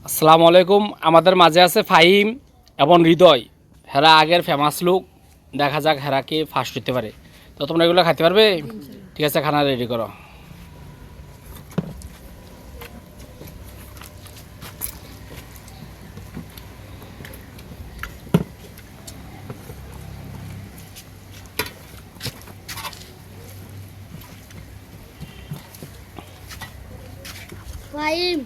আসসালামু আলাইকুম। আমাদের মাঝে আছে ফাহিম এবং হৃদয়। হেরা আগের ফেমাস লোক, দেখা যাক হেরা কি ফার্স্ট হতে পারে। তো তোমরা এগুলো খাইতে পারবে? ঠিক আছে, খানা রেডি করো। ফাহিম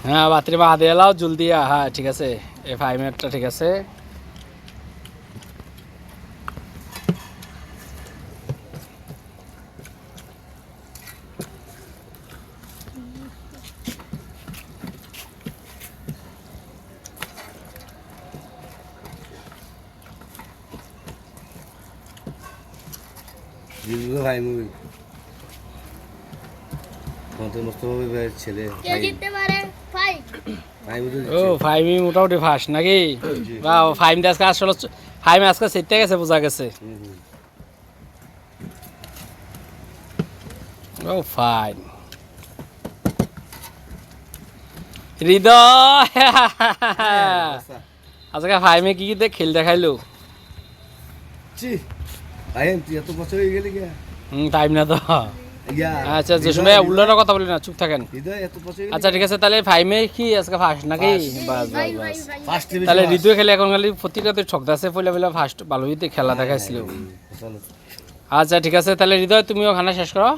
হ্যাঁ, বাতির বা হাতে এলাও জল দিয়া। হ্যাঁ ঠিক আছে, এই ফাহিমেরটা ঠিক আছে। ছেলে কে জিততে পারে? ও ফাহিমি মোটামুটি ফার্স্ট নাকি? বা ফাহিম আজকে আসলে ফাহিম আজকে সেটে গেছে, বোঝা গেছে। ও ফাইন। হৃদয় আজকে ফাহিমে কি কি দেখ খেল দেখাইলো। তুই এত বছর হয়ে গেলি গিয়া টাইম না তো। আচ্ছা, যে সময় উল্টোটা কথা বলি না, চুপ থাকেন। আচ্ছা ঠিক আছে, তাহলে ফাইমে কি আজকে ফার্স্ট নাকি? বাস বাস বাস। তাহলে হৃদয় খেলে এখন খালি প্রতিটাতে ঠকতে আছে, পয়লা পয়লা ফার্স্ট ভালোই খেলা দেখাইছিল। আচ্ছা ঠিক আছে, তাহলে হৃদয় তুমিও খানা শেষ করো।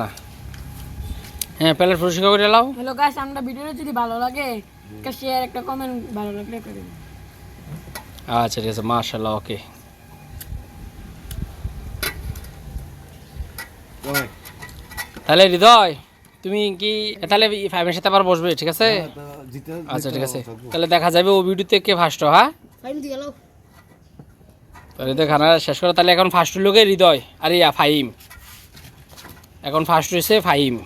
না হ্যাঁ, প্যালেট পরিষ্কার করে এলাও। হ্যালো গাইস, আমরা ভিডিওটা যদি ভালো লাগে একটা শেয়ার, একটা কমেন্ট, ভালো লাগলে করে দিন। আচ্ছা ঠিক আছে, মাশাআল্লাহ, ওকে। তাহলে হৃদয় তুমি কি তাহলে ফাইমের সাথে আবার বসবে? ঠিক আছে, আচ্ছা ঠিক আছে, তাহলে দেখা যাবে ও ভিডিওতে কে ফার্স্ট হ্যাঁ। তাহলে তো খানা শেষ করো। তাহলে এখন ফার্স্ট লোকে হৃদয়, আরে ফাহিম। এখন ফার্স্ট হয়েছে ফাহিম।